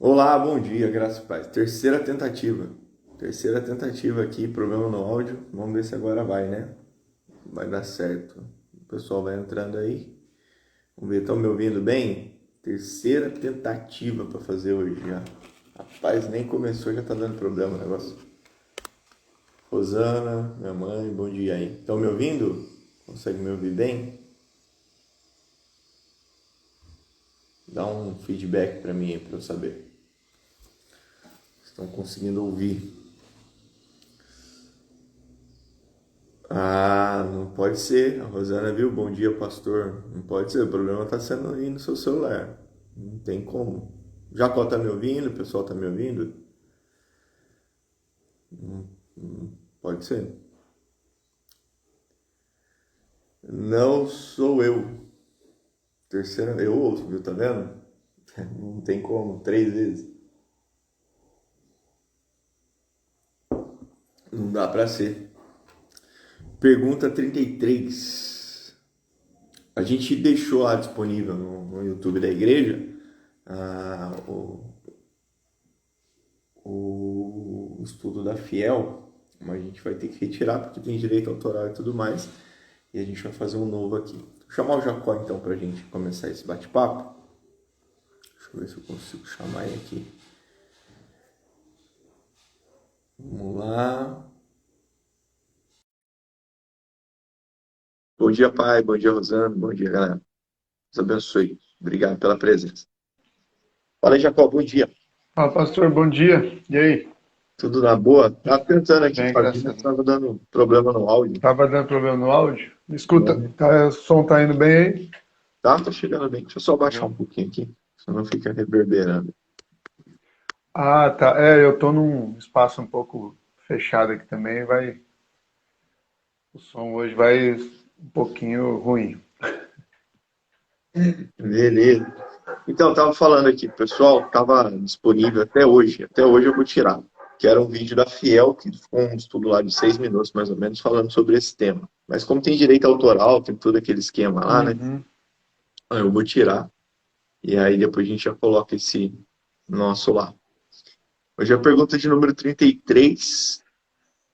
Olá, bom dia, graças a paz. Terceira tentativa. Terceira tentativa aqui, problema no áudio. Vamos ver se agora vai, né? Vai dar certo. O pessoal vai entrando aí. Vamos ver, estão me ouvindo bem? Terceira tentativa para fazer hoje já. Rapaz, nem começou, já tá dando problema o negócio. Rosana, minha mãe, bom dia aí. Estão me ouvindo? Consegue me ouvir bem? Dá um feedback para mim aí, para eu saber. Estão conseguindo ouvir? Ah, não pode ser. A Rosana viu, bom dia, pastor. Não pode ser, o problema está sendo aí no seu celular. Não tem como. Jacó tá me ouvindo? O pessoal tá me ouvindo? Pode ser. Não sou eu. Terceira, eu ouço, viu? Tá vendo? Não tem como, 3 vezes. Não dá pra ser. Pergunta 33. A gente deixou lá disponível no YouTube da igreja ah, o estudo da Fiel, mas a gente vai ter que retirar porque tem direito autoral e tudo mais, e a gente vai fazer um novo aqui. Vou chamar o Jacó então para a gente começar esse bate-papo. Deixa eu ver se eu consigo chamar ele aqui. Vamos lá. Bom dia, pai. Bom dia, Rosana. Bom dia, galera. Deus abençoe. Obrigado pela presença. Fala aí, Jacó. Bom dia. Fala, pastor, bom dia. E aí? Tudo na boa? Tava tentando aqui Bem, fazer, graças a mas Deus. tava dando problema no áudio. Tava dando problema no áudio? Escuta, Não. o som tá indo bem aí? Tá chegando bem. Deixa eu só baixar Legal. um pouquinho aqui, senão fica reverberando. Ah, tá. Eu tô num espaço um pouco fechado aqui também, o som hoje vai um pouquinho ruim. Beleza. Então, eu tava falando aqui, pessoal, tava disponível até hoje. Até hoje eu vou tirar. Que era um vídeo da Fiel, que ficou um estudo lá de 6 minutos, mais ou menos, falando sobre esse tema. Mas como tem direito autoral, tem todo aquele esquema lá, né? Uhum. Eu vou tirar. E aí depois a gente já coloca esse nosso lá. Hoje a pergunta de número 33.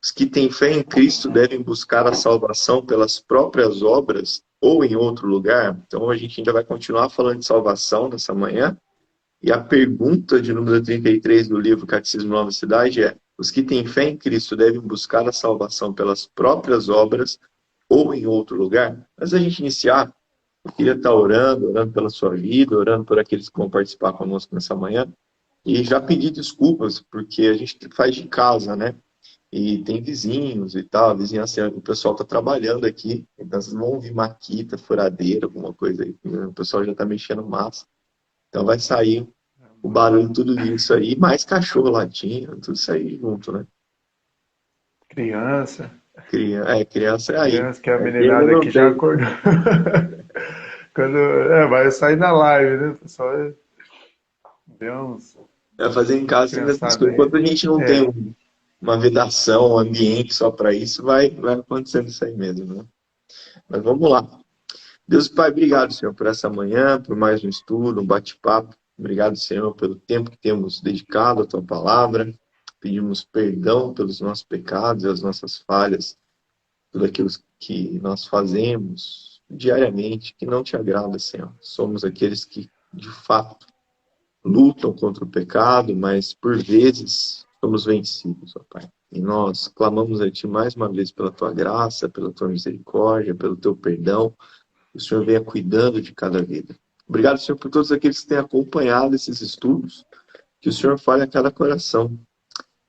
Os que têm fé em Cristo devem buscar a salvação pelas próprias obras ou em outro lugar? Então a gente ainda vai continuar falando de salvação nessa manhã. E a pergunta de número 33 do livro Catecismo Nova Cidade é: os que têm fé em Cristo devem buscar a salvação pelas próprias obras ou em outro lugar? Antes da gente iniciar, eu queria estar orando pela sua vida, orando por aqueles que vão participar conosco nessa manhã. E já pedir desculpas, porque a gente faz de casa, né? E tem vizinhos e tal, a vizinhança, o pessoal está trabalhando aqui, então vocês vão ouvir maquita, furadeira, alguma coisa aí, o pessoal já está mexendo massa. Então vai sair o barulho, tudo isso aí, mais cachorro latindo, tudo isso aí junto, né? Criança, Criança é aí. criança que a Ele meninada não aqui já tem. acordou. Vai sair na live, né? O pessoal vê uns Vai fazer em casa ainda essas criançada coisas. aí. Enquanto a gente não tem É, uma vedação, um ambiente só para isso, vai acontecendo isso aí mesmo, né? Mas vamos lá. Deus Pai, obrigado, Senhor, por essa manhã, por mais um estudo, um bate-papo. Obrigado, Senhor, pelo tempo que temos dedicado à Tua palavra. Pedimos perdão pelos nossos pecados e as nossas falhas, tudo aquilo que nós fazemos diariamente que não te agrada, Senhor. Somos aqueles que, de fato, lutam contra o pecado, mas por vezes somos vencidos, ó Pai. E nós clamamos a Ti mais uma vez pela Tua graça, pela Tua misericórdia, pelo Teu perdão. O Senhor venha cuidando de cada vida. Obrigado, Senhor, por todos aqueles que têm acompanhado esses estudos. Que o Senhor fale a cada coração.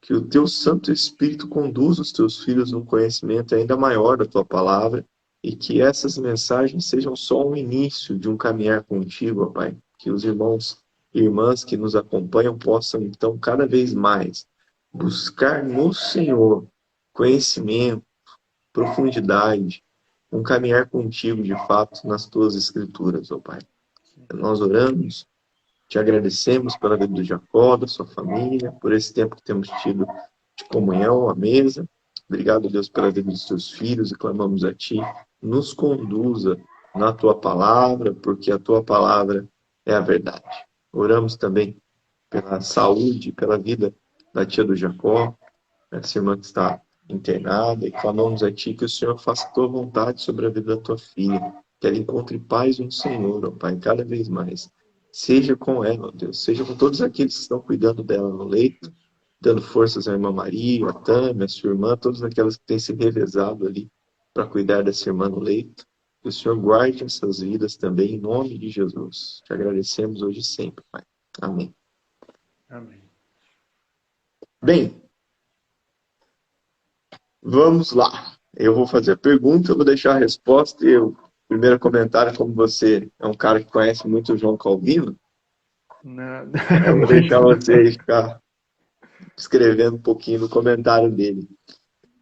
Que o Teu Santo Espírito conduza os Teus filhos num conhecimento ainda maior da Tua palavra. E que essas mensagens sejam só um início de um caminhar contigo, ó Pai. Que os irmãos e irmãs que nos acompanham possam, então, cada vez mais buscar no Senhor conhecimento, profundidade, um caminhar contigo, de fato, nas tuas escrituras, ó Pai. Nós oramos, te agradecemos pela vida do Jacó, da sua família, por esse tempo que temos tido de comunhão à mesa. Obrigado, Deus, pela vida dos teus filhos e clamamos a Ti. Nos conduza na Tua palavra, porque a Tua palavra é a verdade. Oramos também pela saúde, pela vida da tia do Jacó, essa irmã que está internada, e clamamos a Ti que o Senhor faça a Tua vontade sobre a vida da Tua filha, que ela encontre paz no Senhor, ó Pai, cada vez mais. Seja com ela, ó Deus, seja com todos aqueles que estão cuidando dela no leito, dando forças à irmã Maria, a Tânia, a sua irmã, todas aquelas que têm se revezado ali para cuidar dessa irmã no leito. Que o Senhor guarde essas vidas também, em nome de Jesus. Te agradecemos hoje e sempre, Pai. Amém. Amém. Bem, vamos lá. Eu vou fazer a pergunta, eu vou deixar a resposta e o primeiro comentário, como você é um cara que conhece muito o João Calvino, Não, eu vou deixar você aí ficar escrevendo um pouquinho no comentário dele.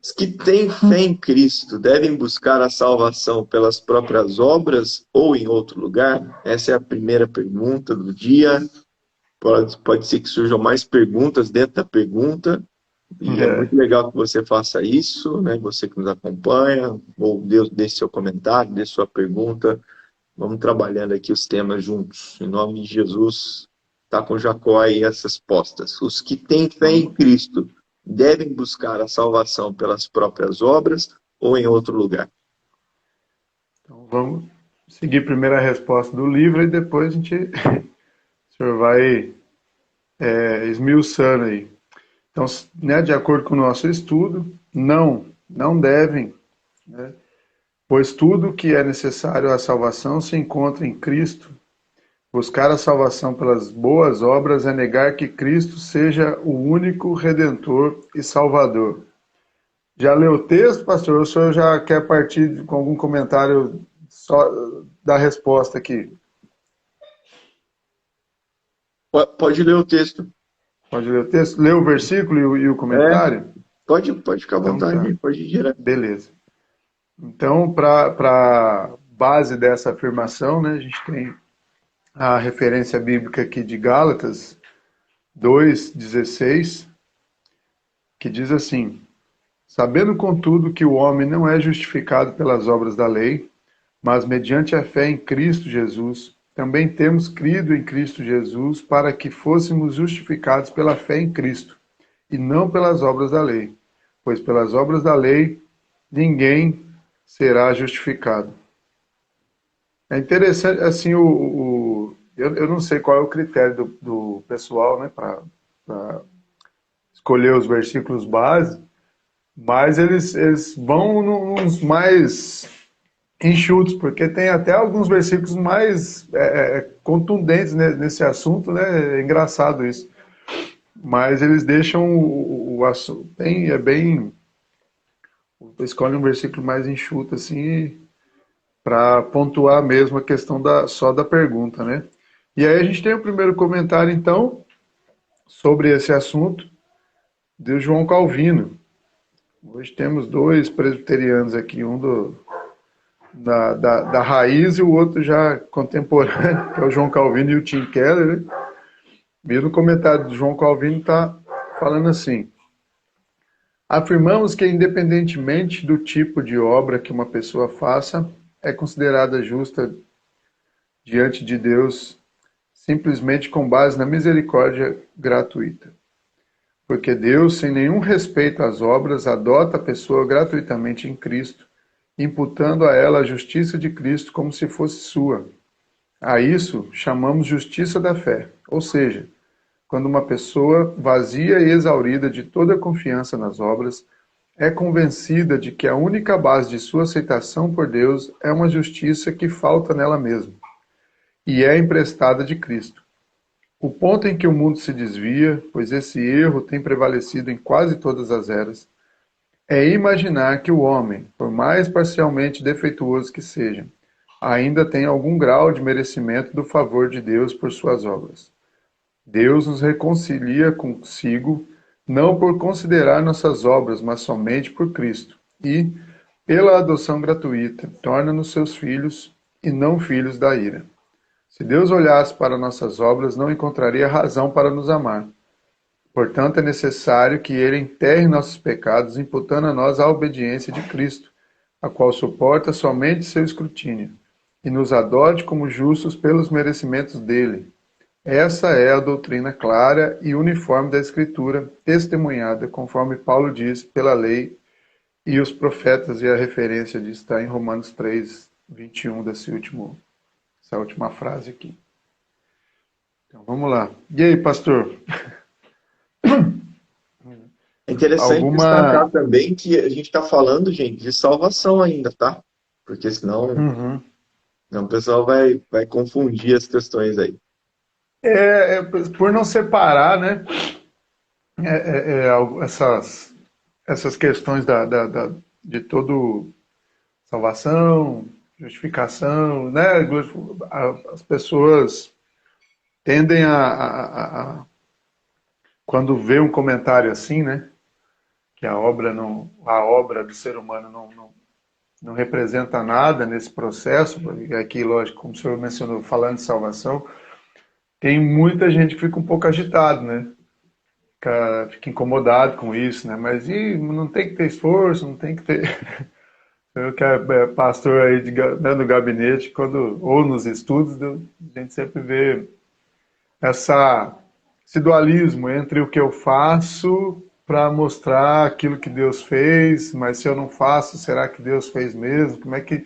Os que têm fé em Cristo devem buscar a salvação pelas próprias obras ou em outro lugar? Essa é a primeira pergunta do dia. Pode ser que surjam mais perguntas dentro da pergunta. E é muito legal que você faça isso, né? Você que nos acompanha, ou deixe seu comentário, deixe sua pergunta. Vamos trabalhando aqui os temas juntos. Em nome de Jesus, está com Jacó aí as respostas. Os que têm fé em Cristo devem buscar a salvação pelas próprias obras ou em outro lugar? Então vamos seguir primeiro a resposta do livro e depois o senhor vai esmiuçando aí. Então, né, de acordo com o nosso estudo, não devem, né, pois tudo que é necessário à salvação se encontra em Cristo. Buscar a salvação pelas boas obras é negar que Cristo seja o único Redentor e Salvador. Já leu o texto, pastor? Ou o senhor já quer partir com algum comentário só da resposta aqui? Pode ler o texto. Pode ler o texto? Leu o versículo e o comentário? Pode ficar à Então, vontade, tá. pode ir direto. Beleza. Então, para base dessa afirmação, né, a gente tem a referência bíblica aqui de Gálatas 2,16, que diz assim: sabendo, contudo, que o homem não é justificado pelas obras da lei, mas mediante a fé em Cristo Jesus, também temos crido em Cristo Jesus para que fôssemos justificados pela fé em Cristo, e não pelas obras da lei, pois pelas obras da lei ninguém será justificado. É interessante, assim, eu não sei qual é o critério do pessoal, né, para escolher os versículos base, mas eles vão nos mais enxutos, porque tem até alguns versículos mais contundentes nesse assunto, né? É engraçado isso. Mas eles deixam o assunto escolhem um versículo mais enxuto assim para pontuar mesmo a questão só da pergunta, né? E aí a gente tem o primeiro comentário então sobre esse assunto de João Calvino. Hoje temos dois presbiterianos aqui, um da raiz e o outro já contemporâneo, que é o João Calvino e o Tim Keller, né? E no comentário do João Calvino está falando assim: afirmamos que, independentemente do tipo de obra que uma pessoa faça, é considerada justa diante de Deus simplesmente com base na misericórdia gratuita. Porque Deus, sem nenhum respeito às obras, adota a pessoa gratuitamente em Cristo, imputando a ela a justiça de Cristo como se fosse sua. A isso chamamos justiça da fé, ou seja, quando uma pessoa, vazia e exaurida de toda confiança nas obras, é convencida de que a única base de sua aceitação por Deus é uma justiça que falta nela mesma, e é emprestada de Cristo. O ponto em que o mundo se desvia, pois esse erro tem prevalecido em quase todas as eras, é imaginar que o homem, por mais parcialmente defeituoso que seja, ainda tem algum grau de merecimento do favor de Deus por suas obras. Deus nos reconcilia consigo, não por considerar nossas obras, mas somente por Cristo, e, pela adoção gratuita, torna-nos seus filhos e não filhos da ira. Se Deus olhasse para nossas obras, não encontraria razão para nos amar. Portanto, é necessário que Ele enterre nossos pecados, imputando a nós a obediência de Cristo, a qual suporta somente seu escrutínio, e nos adote como justos pelos merecimentos dele, Essa é a doutrina clara e uniforme da Escritura, testemunhada, conforme Paulo diz, pela lei e os profetas, e a referência disso está em Romanos 3, 21, essa última frase aqui. Então vamos lá. E aí, pastor? É interessante Alguma. destacar também que a gente está falando, gente, de salvação ainda, tá? Porque senão, Uhum. o pessoal vai confundir as questões aí. Por não separar, né, essas questões de todo salvação, justificação, né? As pessoas tendem quando vê um comentário assim, né, que a obra do ser humano não representa nada nesse processo, e aqui, lógico, como o senhor mencionou, falando de salvação, tem muita gente que fica um pouco agitado, né? Fica incomodado com isso, né? Mas não tem que ter esforço, não tem que ter. Eu que é pastor aí né, no gabinete, ou nos estudos, a gente sempre vê esse dualismo entre o que eu faço para mostrar aquilo que Deus fez, mas se eu não faço, será que Deus fez mesmo? Como é que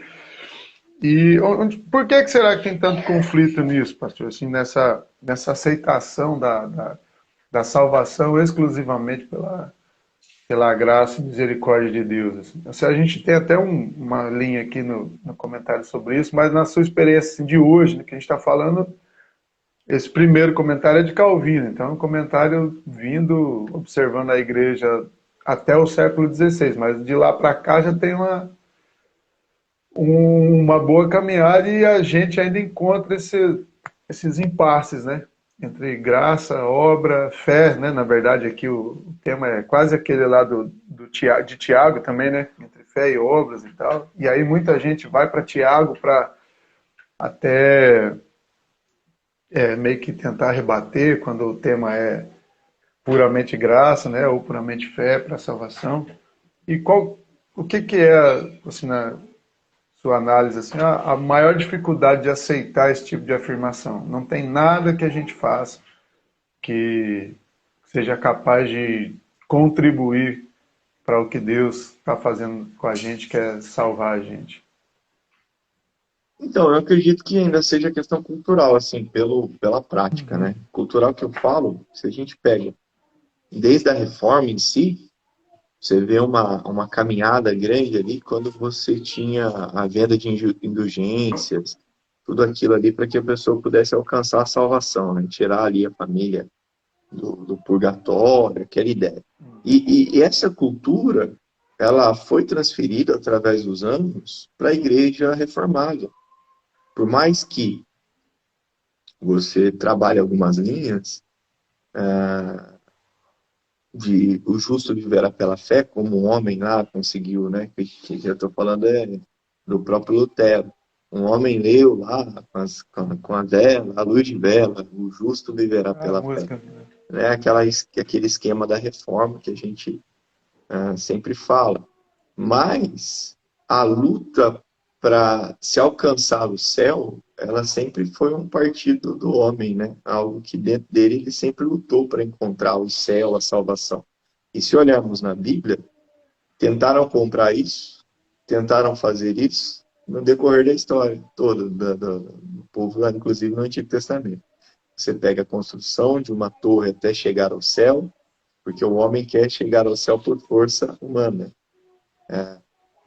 por que será que tem tanto conflito nisso, pastor? Assim, nessa aceitação da salvação exclusivamente pela graça e misericórdia de Deus. Assim. Se a gente tem até uma linha aqui no comentário sobre isso, mas na sua experiência assim, de hoje, né, que a gente está falando, esse primeiro comentário é de Calvino, então é um comentário vindo, observando a igreja até o século XVI, mas de lá para cá já tem uma boa caminhada e a gente ainda encontra esses impasses, né? Entre graça, obra, fé, né? Na verdade, aqui o tema é quase aquele lá de Tiago também, né? Entre fé e obras e tal. E aí muita gente vai para Tiago para até meio que tentar rebater quando o tema é puramente graça, né? Ou puramente fé para salvação. E o que é, assim, sua análise, assim, a maior dificuldade de aceitar esse tipo de afirmação? Não tem nada que a gente faça que seja capaz de contribuir para o que Deus está fazendo com a gente, que é salvar a gente. Então, eu acredito que ainda seja questão cultural, assim, pela prática, Uhum. né? Cultural que eu falo, se a gente pega desde a reforma em si, você vê uma caminhada grande ali quando você tinha a venda de indulgências, tudo aquilo ali para que a pessoa pudesse alcançar a salvação, né? Tirar ali a família do purgatório, aquela ideia. E essa cultura, ela foi transferida através dos anos para a igreja reformada. Por mais que você trabalhe algumas linhas de o justo viverá pela fé, como um homem lá conseguiu, né? Que eu estou falando é do próprio Lutero. Um homem leu lá com a vela, a luz de vela, o justo viverá A pela fé. música. Né? Aquele esquema da reforma que a gente sempre fala. Mas a luta para se alcançar o céu, ela sempre foi um partido do homem, né? Algo que dentro dele ele sempre lutou para encontrar o céu, a salvação. E se olharmos na Bíblia, tentaram comprar isso, tentaram fazer isso no decorrer da história toda do povo, lá, inclusive no Antigo Testamento. Você pega a construção de uma torre até chegar ao céu, porque o homem quer chegar ao céu por força humana.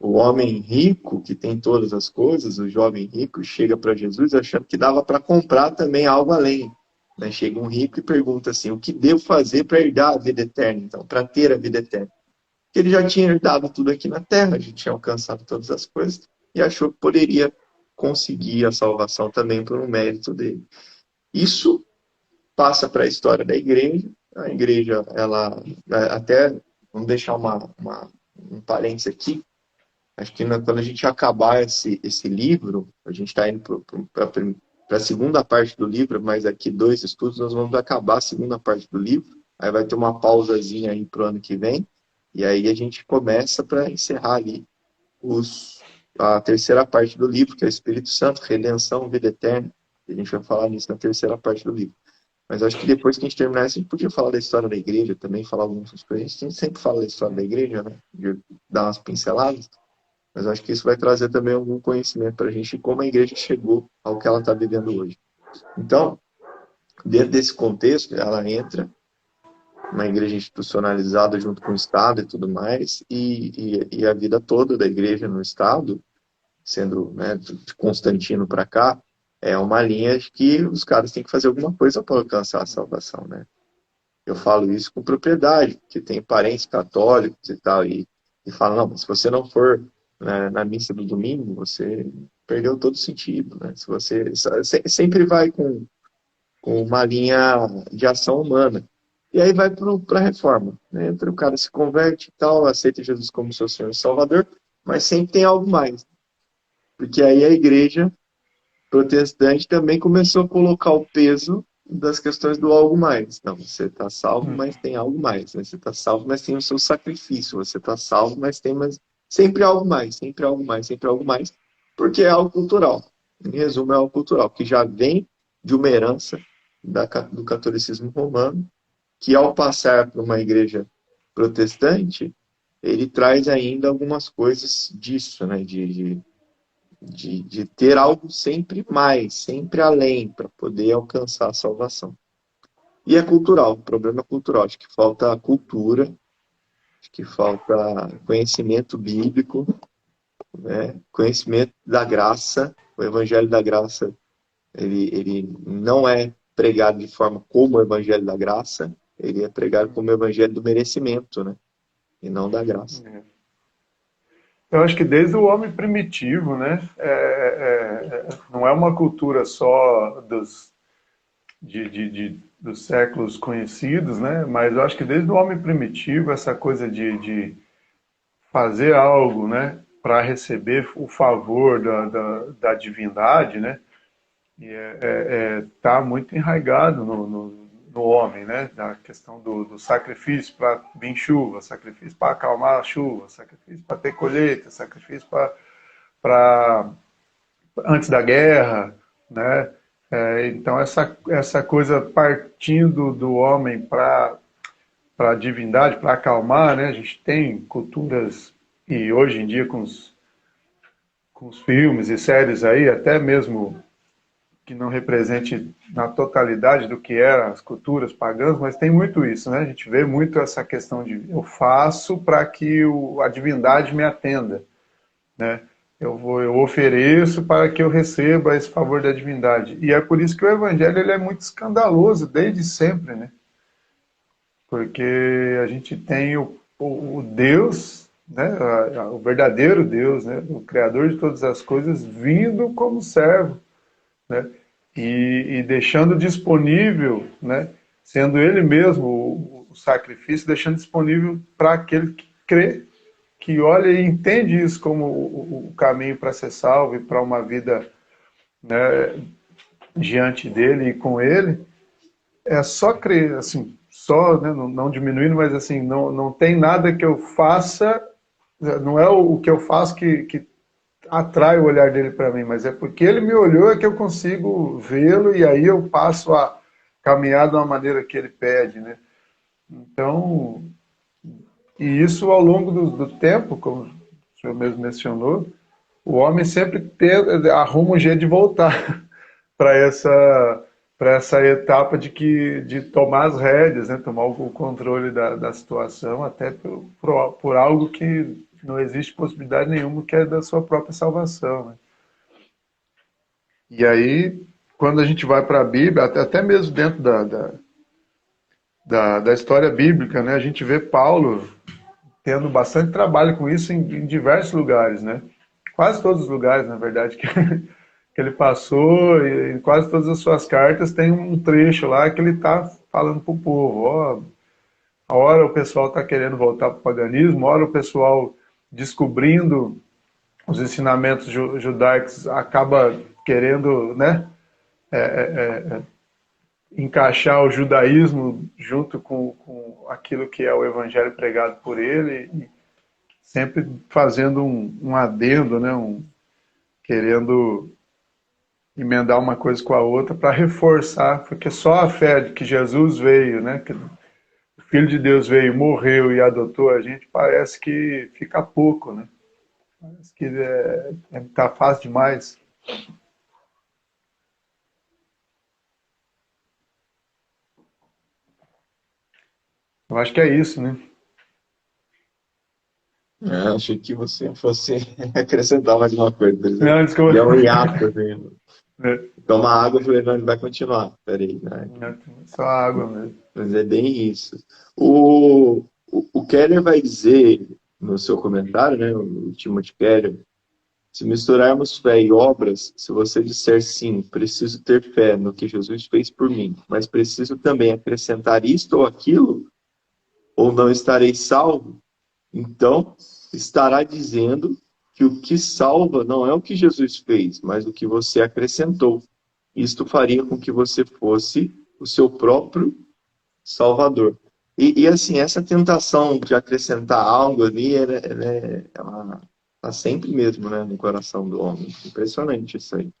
O homem rico, que tem todas as coisas, o jovem rico, chega para Jesus achando que dava para comprar também algo além. Né? Chega um rico e pergunta assim: o que devo fazer para herdar a vida eterna, então, para ter a vida eterna? Porque ele já tinha herdado tudo aqui na terra, já tinha alcançado todas as coisas e achou que poderia conseguir a salvação também por um mérito dele. Isso passa para a história da igreja. A igreja, ela até, vamos deixar um parênteses aqui. Acho que quando a gente acabar esse livro, a gente está indo para a segunda parte do livro, mas aqui 2 estudos nós vamos acabar a segunda parte do livro. Aí vai ter uma pausazinha aí para o ano que vem. E aí a gente começa para encerrar ali a terceira parte do livro, que é o Espírito Santo, redenção, vida eterna. A gente vai falar nisso na terceira parte do livro. Mas acho que depois que a gente terminar, a gente podia falar da história da igreja também, falar algumas coisas. A gente sempre fala da história da igreja, né? De dar umas pinceladas. Mas acho que isso vai trazer também algum conhecimento para a gente de como a igreja chegou ao que ela está vivendo hoje. Então, dentro desse contexto, ela entra uma igreja institucionalizada junto com o Estado e tudo mais, e a vida toda da igreja no Estado, sendo, né, de Constantino para cá, é uma linha de que os caras têm que fazer alguma coisa para alcançar a salvação, né? Eu falo isso com propriedade, porque tem parentes católicos e tal, e falam, não, se você não for na missa do domingo, você perdeu todo sentido, né? Se você sempre vai com uma linha de ação humana. E aí vai para a reforma, né? Entre o cara se converte e tal, aceita Jesus como seu Senhor e Salvador, mas sempre tem algo mais. Porque aí a igreja protestante também começou a colocar o peso das questões do algo mais. Não, você está salvo, mas tem algo mais. Né? Você está salvo, mas tem o seu sacrifício. Você está salvo, mas tem mais. Sempre algo mais, sempre algo mais, sempre algo mais. Porque é algo cultural. Em resumo, é algo cultural, que já vem de uma herança do catolicismo romano, que ao passar para uma igreja protestante, ele traz ainda algumas coisas disso, né? De ter algo sempre mais, sempre além, para poder alcançar a salvação. E é cultural, o problema é cultural. Acho que falta cultura, acho que falta conhecimento bíblico, né? Conhecimento da graça. O evangelho da graça, ele não é pregado de forma como o evangelho da graça, ele é pregado como o evangelho do merecimento, né? E não da graça. Eu acho que desde o homem primitivo, né? Não é uma cultura só dos séculos conhecidos, né? Mas eu acho que desde o homem primitivo, essa coisa de fazer algo, né? Para receber o favor da divindade, né? E tá muito enraizado no homem, né? Da questão do sacrifício para vir chuva, sacrifício para acalmar a chuva, sacrifício para ter colheita, sacrifício para antes da guerra, né? Então essa coisa partindo do homem para a divindade, para acalmar, né? A gente tem culturas e hoje em dia com os filmes e séries aí, até mesmo que não represente na totalidade do que eram as culturas pagãs, mas tem muito isso, né? A gente vê muito essa questão de eu faço para que a divindade me atenda, né? Eu ofereço para que eu receba esse favor da divindade. E é por isso que o evangelho ele é muito escandaloso desde sempre, né? Porque a gente tem o Deus, né? O verdadeiro Deus, né? O Criador de todas as coisas, vindo como servo, né? E deixando disponível, né? Sendo Ele mesmo o sacrifício, deixando disponível para aquele que crê, que olha e entende isso como o caminho para ser salvo e para uma vida, né, diante dele e com ele. É só crer, assim, só, né, não diminuindo, mas assim, não tem nada que eu faça, não é o que eu faço que atrai o olhar dele para mim, mas é porque ele me olhou é que eu consigo vê-lo e aí eu passo a caminhar de uma maneira que ele pede, né? Então, e isso ao longo do tempo, como o senhor mesmo mencionou, o homem sempre arruma um jeito de voltar para essa etapa de tomar as rédeas, né? Tomar o controle da situação, até por algo que não existe possibilidade nenhuma, que é da sua própria salvação. Né? E aí, quando a gente vai para a Bíblia, até mesmo dentro da história bíblica, né? A gente vê Paulo tendo bastante trabalho com isso em diversos lugares, né? Quase todos os lugares, na verdade, que ele passou, e em quase todas as suas cartas tem um trecho lá que ele está falando para o povo, ó, a hora o pessoal está querendo voltar para o paganismo, a hora o pessoal descobrindo os ensinamentos judaicos acaba querendo, né, encaixar o judaísmo junto com aquilo que é o evangelho pregado por ele, e sempre fazendo um adendo, né, querendo emendar uma coisa com a outra para reforçar, porque só a fé de que Jesus veio, né, que o Filho de Deus veio, morreu e adotou a gente, parece que fica pouco, né? Parece que tá fácil demais. Eu acho que é isso, né? Achei que você fosse acrescentar mais uma coisa. Não, desculpa. Deu um hiato, assim. É, Toma água, eu falei, não, ele vai continuar. Peraí, né? só água mesmo. Mas é bem isso. O Keller vai dizer no seu comentário, né, o Timothy Keller, se misturarmos fé e obras, se você disser sim, preciso ter fé no que Jesus fez por mim, mas preciso também acrescentar isto ou aquilo, ou não estarei salvo, então estará dizendo que o que salva não é o que Jesus fez, mas o que você acrescentou. Isto faria com que você fosse o seu próprio Salvador. Assim, essa tentação de acrescentar algo ali, ela tá sempre mesmo, né, no coração do homem. Impressionante isso aí.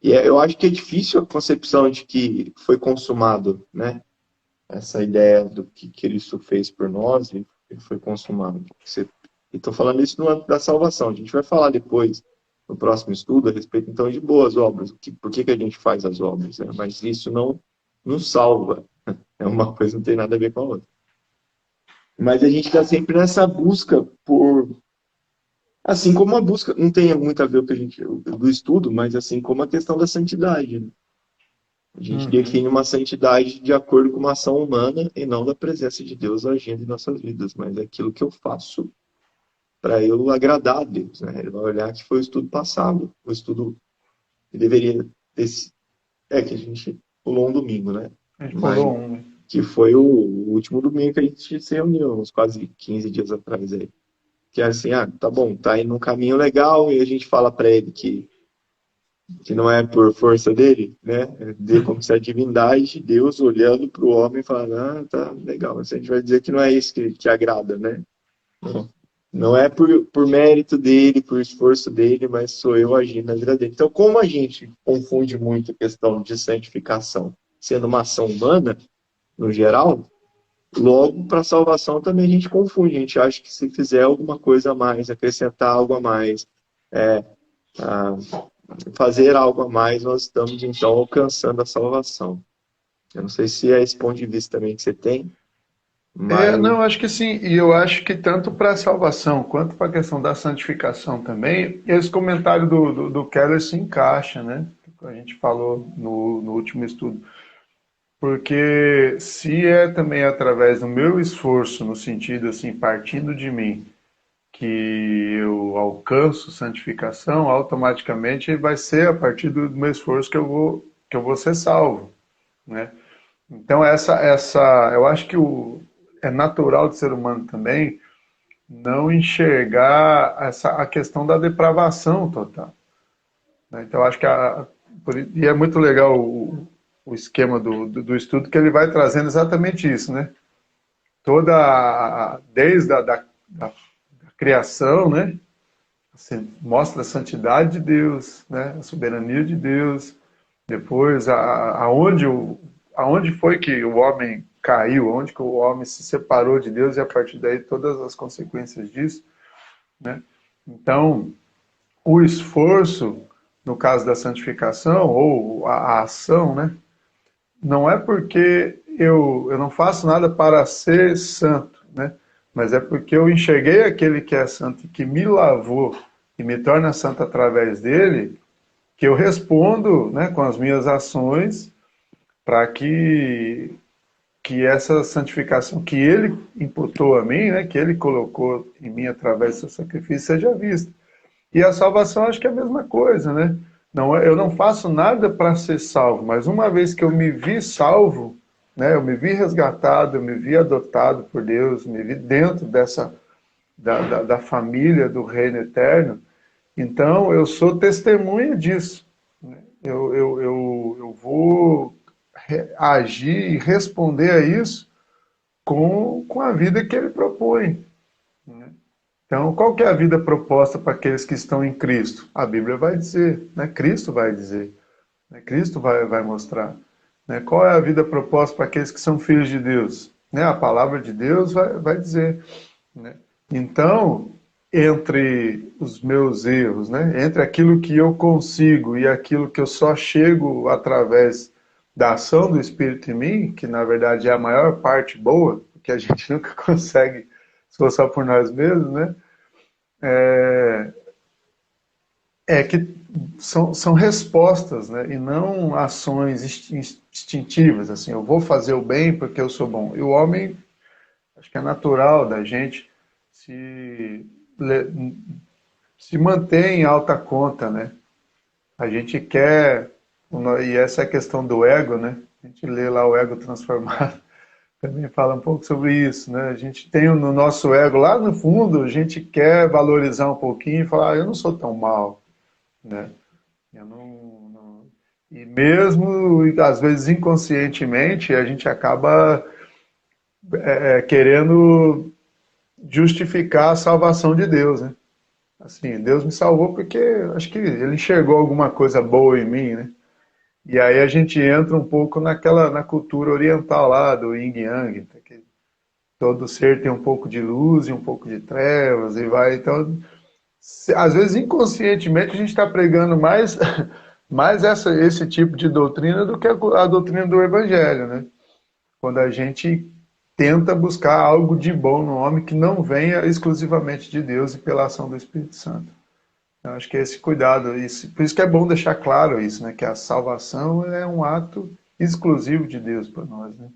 Eu acho que é difícil a concepção de que foi consumado, né? Essa ideia do que Cristo fez por nós e foi consumado. E estou falando isso no âmbito da salvação. A gente vai falar depois, no próximo estudo, a respeito então de boas obras. Por que a gente faz as obras? Né? Mas isso não nos salva. É uma coisa não tem nada a ver com a outra. Mas a gente está sempre nessa busca por. Assim como a busca, não tem muito a ver com a gente, do estudo, mas assim como a questão da santidade. Né? A gente Uhum. define uma santidade de acordo com uma ação humana e não da presença de Deus agindo em nossas vidas, mas é aquilo que eu faço para eu agradar a Deus. Né? Ele vai olhar que foi o estudo passado, o estudo que deveria ter. Que a gente pulou um domingo, né? A gente Mas pulou um, né? que foi o último domingo que a gente se reuniu, uns quase 15 dias atrás aí. Que é assim, tá bom, tá indo num caminho legal e a gente fala para ele que não é por força dele, né? De como se a divindade de Deus olhando para o homem e falando, tá legal, mas a gente vai dizer que não é isso que agrada, né? Não, não é por mérito dele, por esforço dele, mas sou eu agindo na vida dele. Então, como a gente confunde muito a questão de santificação sendo uma ação humana, no geral, logo, para a salvação também a gente confunde. A gente acha que se fizer alguma coisa a mais, acrescentar algo a mais, é, a, fazer algo a mais, nós estamos então alcançando a salvação. Eu não sei se é esse ponto de vista também que você tem, mas Não, acho que sim. E eu acho que tanto para a salvação quanto para a questão da santificação também, esse comentário do Keller se encaixa, né? A gente falou no último estudo. Porque se é também através do meu esforço, no sentido assim, partindo de mim, que eu alcanço santificação, automaticamente vai ser a partir do meu esforço que eu vou ser salvo, né? Então eu acho que é natural do ser humano também não enxergar a questão da depravação total, né? Então acho que e é muito legal o esquema do estudo que ele vai trazendo exatamente isso, né? Desde da criação, né? Assim, mostra a santidade de Deus, né? A soberania de Deus. Depois, aonde foi que o homem caiu, onde que o homem se separou de Deus e a partir daí todas as consequências disso, né? Então, o esforço, no caso da santificação, ou a ação, né? Não é porque eu não faço nada para ser santo, né? Mas é porque eu enxerguei aquele que é santo e que me lavou e me torna santo através dele, que eu respondo, né, com as minhas ações para que essa santificação que ele imputou a mim, né, que ele colocou em mim através do seu sacrifício, seja vista. E a salvação acho que é a mesma coisa, né? Não, eu não faço nada para ser salvo, mas uma vez que eu me vi salvo, né, eu me vi resgatado, eu me vi adotado por Deus, me vi dentro da família do reino eterno, então eu sou testemunha disso. Né? Eu vou agir e responder a isso com a vida que ele propõe. Né? Então, qual que é a vida proposta para aqueles que estão em Cristo? A Bíblia vai dizer, né? Cristo vai dizer, né? Cristo vai mostrar. Né? Qual é a vida proposta para aqueles que são filhos de Deus? Né? A palavra de Deus vai dizer. Né? Então, entre os meus erros, né? Entre aquilo que eu consigo e aquilo que eu só chego através da ação do Espírito em mim, que na verdade é a maior parte boa, porque a gente nunca consegue se for só por nós mesmos, né? É, é que são respostas, né? E não ações instintivas, assim, eu vou fazer o bem porque eu sou bom. E o homem, acho que é natural da gente se, se manter em alta conta, né? A gente quer, e essa é a questão do ego, né? A gente lê lá o ego transformado, também fala um pouco sobre isso, né? A gente tem no nosso ego, lá no fundo, a gente quer valorizar um pouquinho e falar, eu não sou tão mal, né? Eu não... E mesmo, às vezes, inconscientemente, a gente acaba querendo justificar a salvação de Deus, né? Assim, Deus me salvou porque acho que ele enxergou alguma coisa boa em mim, né? E aí a gente entra um pouco na cultura oriental lá, do Yin Yang, que todo ser tem um pouco de luz e um pouco de trevas, e vai. Então, às vezes, inconscientemente, a gente está pregando mais, mais esse tipo de doutrina do que a doutrina do Evangelho, né? Quando a gente tenta buscar algo de bom no homem que não venha exclusivamente de Deus e pela ação do Espírito Santo. Eu acho que é esse cuidado, por isso que é bom deixar claro isso, né? Que a salvação é um ato exclusivo de Deus para nós, né?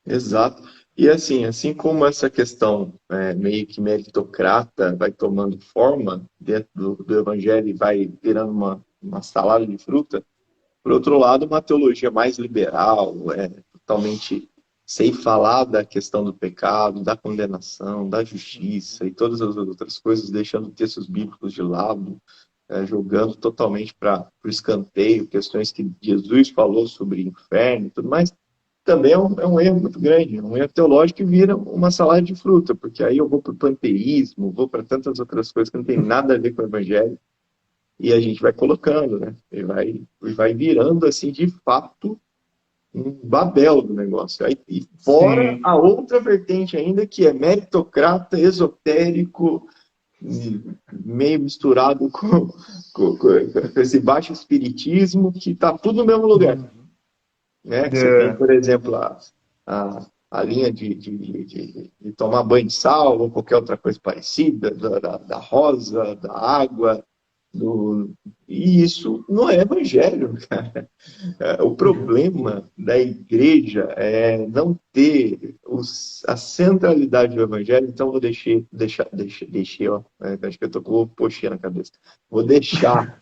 Exato. E assim como essa questão meio que meritocrata vai tomando forma dentro do Evangelho e vai virando uma salada de fruta, por outro lado, uma teologia mais liberal, totalmente sem falar da questão do pecado, da condenação, da justiça e todas as outras coisas, deixando textos bíblicos de lado, jogando totalmente para o escanteio questões que Jesus falou sobre inferno e tudo mais, também é um erro muito grande, é um erro teológico que vira uma salada de fruta, porque aí eu vou para o panteísmo, vou para tantas outras coisas que não tem nada a ver com o evangelho, e a gente vai colocando, né? E vai virando, assim, de fato, um Babel do negócio. Aí, e fora Sim. a outra vertente ainda, que é meritocrata, esotérico, meio misturado com esse baixo espiritismo, que está tudo no mesmo lugar. Né? Que você tem, É, por exemplo, a linha de tomar banho de sal ou qualquer outra coisa parecida, da rosa, da água, do... E isso não é evangelho, cara. O problema da igreja é não ter a centralidade do evangelho, então vou deixei, ó, acho que eu tô com o poxinha na cabeça. Vou deixar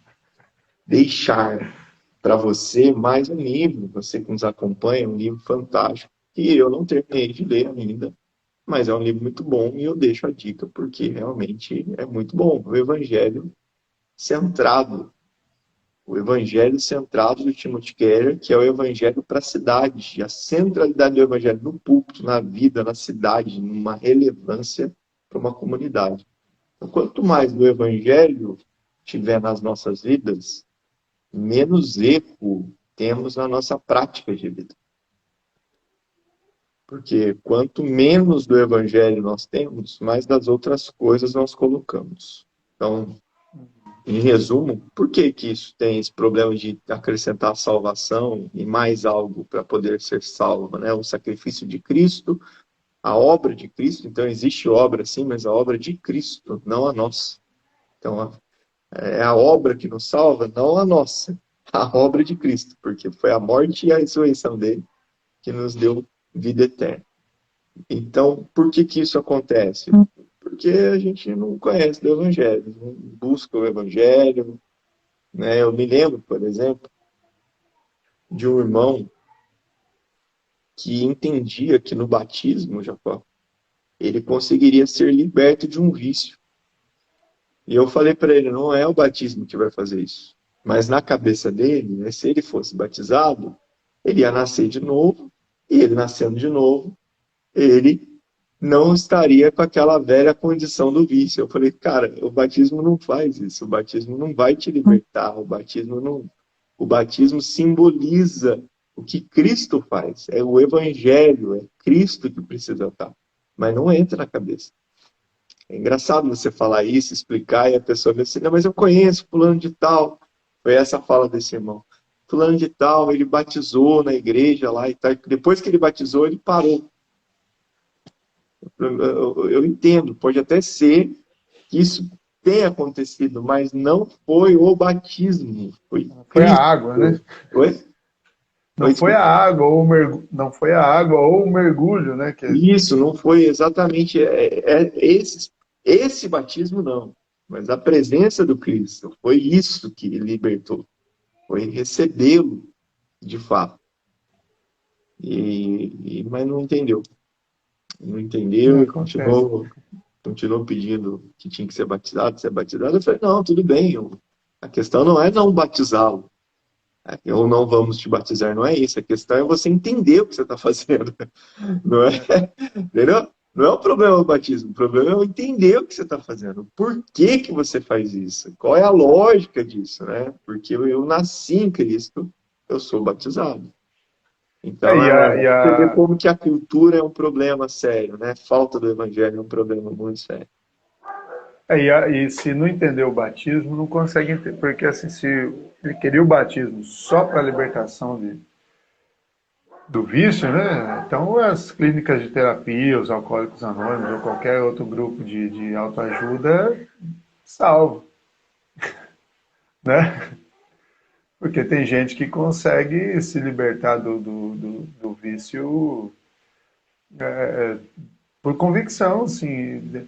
para você mais um livro, você que nos acompanha, um livro fantástico, que eu não terminei de ler ainda, mas é um livro muito bom e eu deixo a dica porque realmente é muito bom. Centrado, o Evangelho centrado do Timothy Keller, que é o Evangelho para a cidade, a centralidade do Evangelho no púlpito, na vida, na cidade, numa relevância para uma comunidade. Então, quanto mais do Evangelho tiver nas nossas vidas, menos erro temos na nossa prática de vida. Porque quanto menos do evangelho nós temos, mais das outras coisas nós colocamos. Então, em resumo, por que que isso tem esse problema de acrescentar salvação e mais algo para poder ser salvo, né? O sacrifício de Cristo, a obra de Cristo. Então, existe obra sim, mas a obra de Cristo, não a nossa. Então, é a obra que nos salva, não a nossa. A obra de Cristo, porque foi a morte e a ressurreição dele que nos deu vida eterna. Então, por que que isso acontece? Porque a gente não conhece do Evangelho, não busca o Evangelho, né? Eu me lembro, por exemplo, de um irmão que entendia que no batismo, Jacó, ele conseguiria ser liberto de um vício. E eu falei para ele, não é o batismo que vai fazer isso. Mas na cabeça dele, né, se ele fosse batizado, ele ia nascer de novo, e ele nascendo de novo, ele não estaria com aquela velha condição do vício. Eu falei, cara, o batismo não faz isso, o batismo não vai te libertar, o batismo não, o batismo simboliza o que Cristo faz, é o evangelho, é Cristo que precisa estar, mas não entra na cabeça. É engraçado você falar isso, explicar, e a pessoa diz assim, não, mas eu conheço fulano de tal. Foi essa a fala desse irmão. Fulano de tal, ele batizou na igreja lá e tal. Depois que ele batizou, ele parou. Eu entendo, pode até ser que isso tenha acontecido, mas não foi o batismo, foi Foi a Cristo. água, né? Oi? Não Oi, foi a desculpa. água ou não foi a água ou o mergulho, né? Isso, não foi exatamente esse batismo, não. Mas a presença do Cristo, foi isso que libertou. Foi recebê-lo, de fato. Mas não entendeu. Não entendeu e acontece. continuou pedindo que tinha que ser batizado, ser batizado. Eu falei, não, tudo bem. A questão não é não batizá-lo. Ou não vamos te batizar, não é isso. A questão é você entender o que você está fazendo. Não é? Entendeu? Não é o problema do batismo. O problema é eu entender o que você está fazendo. Por que que você faz isso? Qual é a lógica disso, né? Porque eu nasci em Cristo, eu sou batizado. É, Então, você vê como que a cultura é um problema sério, né? Falta do evangelho é um problema muito sério. e se não entender o batismo, não consegue entender, porque assim, se ele queria o batismo só para a libertação do vício, né? Então as clínicas de terapia, os alcoólicos anônimos ou qualquer outro grupo de autoajuda salvo, né? Porque tem gente que consegue se libertar do vício por convicção, assim.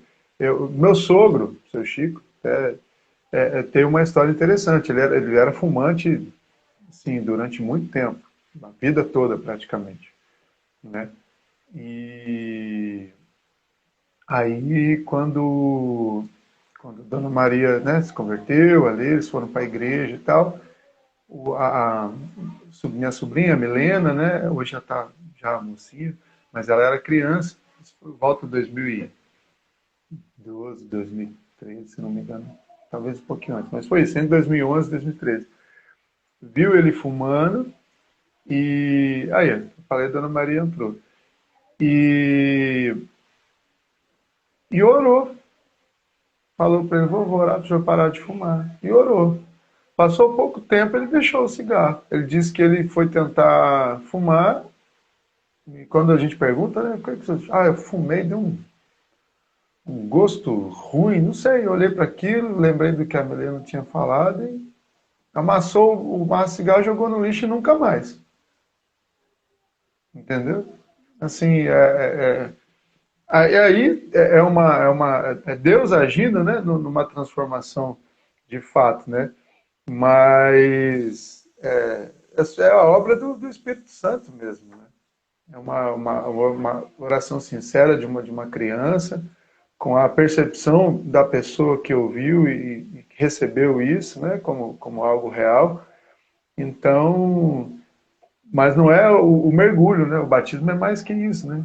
Meu sogro, seu Chico, tem uma história interessante. Ele era fumante, sim, durante muito tempo, a vida toda praticamente, né? E aí quando Dona Maria, né, se converteu ali, eles foram para a igreja e tal, minha sobrinha, Milena, né, hoje já está já mocinha, mas ela era criança, isso por volta de 2012, 2013, se não me engano, talvez um pouquinho antes, mas foi isso, entre 2011 e 2013. Viu ele fumando e aí, eu falei, Dona Maria entrou. E, e orou. Falou para ele, vou orar para o senhor parar de fumar. E orou. Passou pouco tempo, ele deixou o cigarro. Ele disse que ele foi tentar fumar. E quando a gente pergunta, né, o que você... Ah, eu fumei, deu um gosto ruim, não sei. Eu olhei para aquilo, lembrei do que a Milena tinha falado e amassou o maço de cigarro, jogou no lixo e nunca mais. Entendeu? Assim, aí é Deus agindo, né, numa transformação de fato, né? Mas é a obra do Espírito Santo mesmo, né? É uma oração sincera de uma criança, com a percepção da pessoa que ouviu e que recebeu isso, né, como algo real. Então, mas não é o mergulho, né? O batismo é mais que isso, né?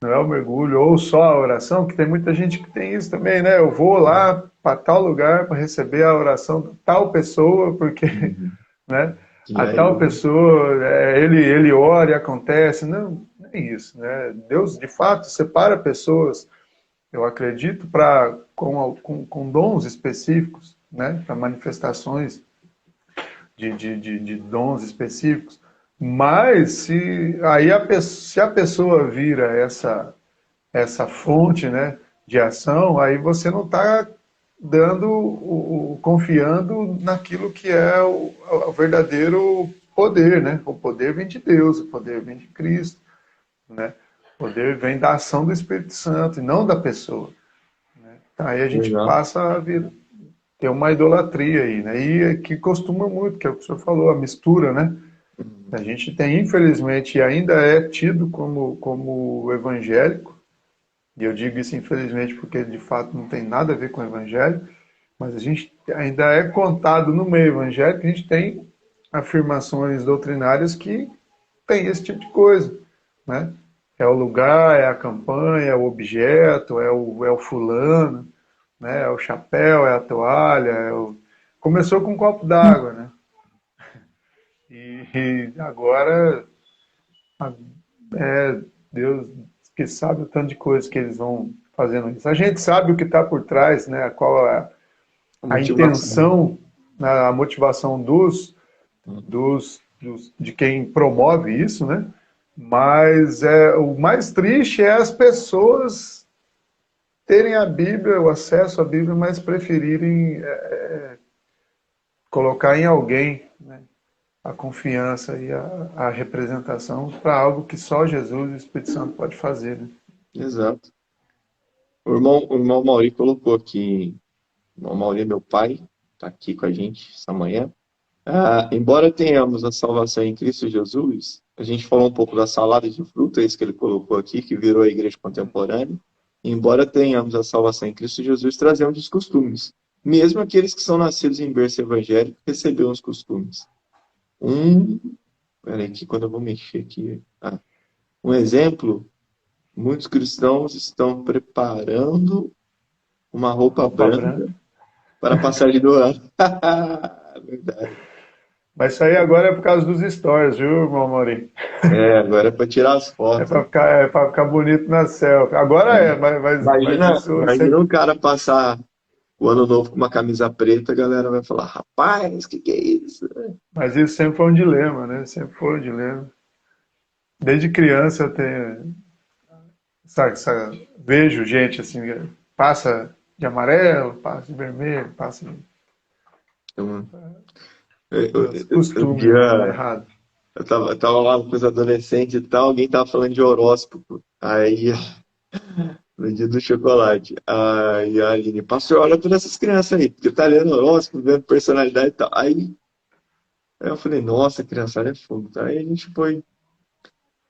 Não é o mergulho ou só a oração, que tem muita gente que tem isso também, né? Eu vou lá para tal lugar para receber a oração de tal pessoa, porque, Uhum. né? E A tal aí, pessoa, ele ora e acontece. Não, não é isso, né? Deus, de fato, separa pessoas, eu acredito, com dons específicos, né? Para manifestações de dons específicos. Mas se a pessoa vira essa fonte, né, de ação, aí você não está confiando naquilo que é o verdadeiro poder, né? O poder vem de Deus, o poder vem de Cristo, né? O poder vem da ação do Espírito Santo e não da pessoa. Aí a gente exato. passa a ter uma idolatria aí, né? E que costuma muito, que é o que o senhor falou, a mistura, né? A gente tem, infelizmente, e ainda é tido como evangélico, e eu digo isso infelizmente porque de fato não tem nada a ver com o evangelho, mas a gente ainda é contado no meio evangélico, a gente tem afirmações doutrinárias que tem esse tipo de coisa, né? É o lugar, é a campanha, é o objeto, é o fulano, né? É o chapéu, é a toalha. Começou com um copo d'água, né? E agora é Deus que sabe o tanto de coisas que eles vão fazendo isso. A gente sabe o que está por trás, né? Qual é A a motivação. intenção, né, a motivação de quem promove isso, né? Mas o mais triste é as pessoas terem a Bíblia, o acesso à Bíblia, mas preferirem colocar em alguém, né, a confiança e a representação para algo que só Jesus e o Espírito Santo pode fazer, né? Exato. O irmão Mauri colocou aqui, o irmão Mauri, meu pai, está aqui com a gente essa manhã. Embora tenhamos a salvação em Cristo Jesus, a gente falou um pouco da salada de fruta, é isso que ele colocou aqui, que virou a igreja contemporânea. Embora tenhamos a salvação em Cristo Jesus, trazemos os costumes. Mesmo aqueles que são nascidos em berço evangélico receberam os costumes. Peraí, que quando eu vou mexer aqui. Um exemplo: muitos cristãos estão preparando uma roupa Roupa branca branca. para a passagem do ano. Verdade. Mas isso aí agora é por causa dos stories, viu, irmão Maurinho? Agora é para tirar as fotos. É pra ficar bonito na selfie. Agora mas isso Imagina sempre. um cara passar o ano novo com uma camisa preta, a galera vai falar, rapaz, que é isso? Mas isso sempre foi um dilema, né? Sempre foi um dilema. Desde criança eu tenho. Vejo gente assim, passa de amarelo, passa de vermelho, passa Então, eu, os um costumes, né, dia errado. eu tava lá com os adolescentes e tal, alguém tava falando de horóscopo. Aí, no dia do chocolate, aí a Aline, pastor, olha para essas crianças aí, porque tá lendo horóscopo, vendo personalidade e tal. Aí eu falei, nossa, criançada é fogo, tá? Aí a gente foi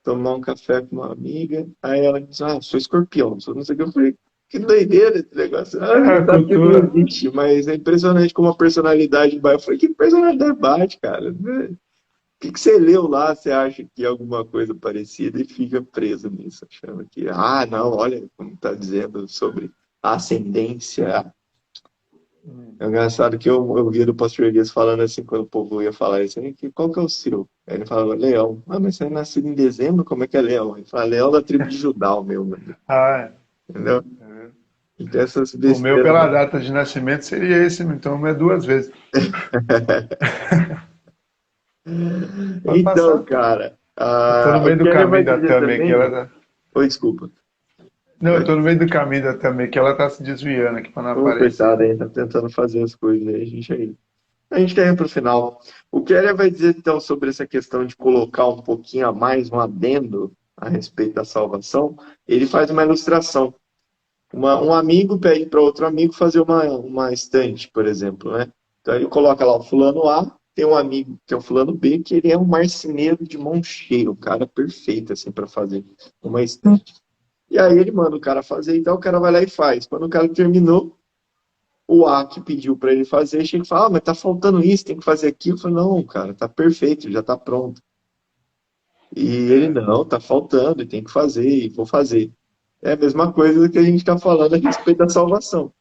tomar um café com uma amiga, aí ela disse, sou escorpião, sou não sei o que. Eu falei, que doideira esse negócio. É Você a sabe que não cultura. existe, mas é impressionante como a personalidade bate. Eu falei, que personalidade bate, cara? O que você leu lá, você acha que é alguma coisa parecida e fica preso nisso, achando que, não, olha como está dizendo sobre a ascendência. É engraçado que eu via do pastor Elias falando assim, quando o povo ia falar isso, aí, qual que é o seu? Aí ele falava, Leão. Mas você é nascido em dezembro, como é que é Leão? Ele fala, Leão da tribo de Judá, o meu, mano. Ah, Entendeu? é. Então essas O meu, besteiras. pela data de nascimento, seria esse, então é duas vezes. Pode Então, passar. cara, Eu tô no o meio do Keller vai caminho da dizer Tami aqui, ela também. tá. Oi, desculpa. Não, eu Vai. tô no meio do caminho da Tami aqui, ela tá se desviando aqui pra não Ô, aparecer. coitado aí, tá tentando fazer as coisas aí, a gente quer ir para o final. O Keller vai dizer então sobre essa questão de colocar um pouquinho a mais, um adendo a respeito da salvação. Ele faz uma ilustração. Um amigo pede para outro amigo fazer uma estante, por exemplo, né? Então ele coloca lá o fulano A, tem um amigo que é o fulano B, que ele é um marceneiro de mão cheia, um cara perfeito assim para fazer uma estante. E aí ele manda o cara fazer, então o cara vai lá e faz. Quando o cara terminou, o A que pediu para ele fazer, chega e fala, mas tá faltando isso, tem que fazer aquilo. Eu falei, não, cara, tá perfeito, já tá pronto. E ele, É, não, tá faltando, e tem que fazer, e vou fazer. É a mesma coisa do que a gente está falando a respeito da salvação.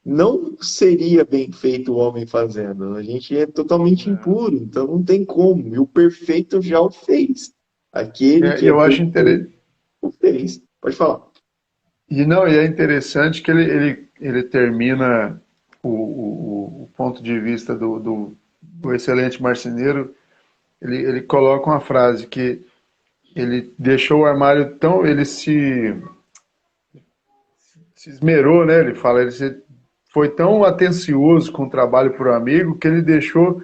Não seria bem feito o homem fazendo, a gente é totalmente é. impuro, então não tem como. E o perfeito já o fez. Aquele que é Eu acho interessante. perfeito o fez. Pode falar. E é interessante que ele termina o ponto de vista do excelente marceneiro, ele coloca uma frase que ele deixou o armário tão. Ele se esmerou, né? Ele fala, foi tão atencioso com o trabalho para o amigo que ele deixou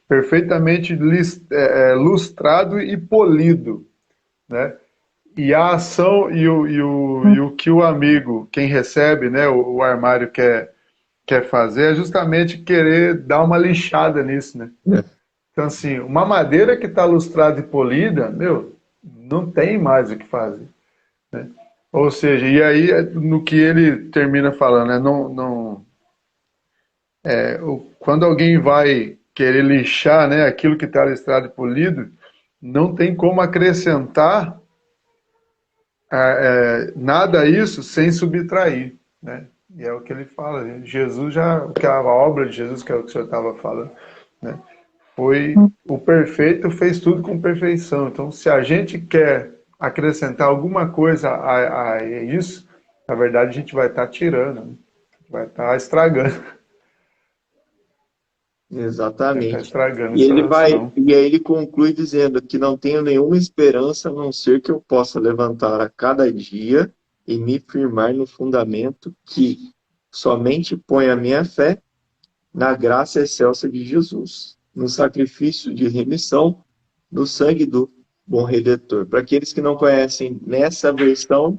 perfeitamente lustrado e polido, né? E a ação e o que o amigo, quem recebe, né, o armário quer fazer é justamente querer dar uma lixada nisso, né? Então, assim, uma madeira que está lustrada e polida, meu, não tem mais o que fazer, né? Ou seja, e aí no que ele termina falando, né, quando alguém vai querer lixar, né, aquilo que está listrado e polido, não tem como acrescentar nada isso sem subtrair, né? E é o que ele fala. Jesus já, que a obra de Jesus, que é o que o senhor estava falando, né? Foi o perfeito, fez tudo com perfeição. Então, se a gente quer acrescentar alguma coisa a isso, na verdade a gente vai estar tirando, né? Vai estar estragando, vai estar Exatamente. estragando E essa ele vai, ação. e aí ele conclui dizendo que não tenho nenhuma esperança a não ser que eu possa levantar a cada dia e me firmar no fundamento que somente põe a minha fé na graça excelsa de Jesus, no sacrifício de remissão, no sangue do bom Redentor. Para aqueles que não conhecem, nessa versão,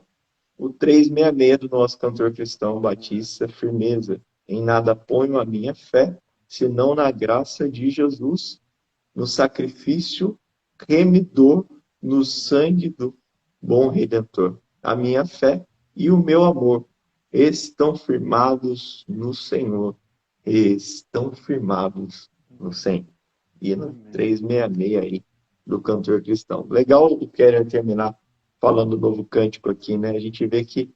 o 366 do nosso cantor cristão Batista, firmeza. Em nada ponho a minha fé, senão na graça de Jesus, no sacrifício remidor, no sangue do bom Redentor. A minha fé e o meu amor estão firmados no Senhor. Estão firmados no Senhor. Hino Amém. 366 aí, do cantor cristão. Legal o Keller terminar falando do novo cântico aqui, né? A gente vê que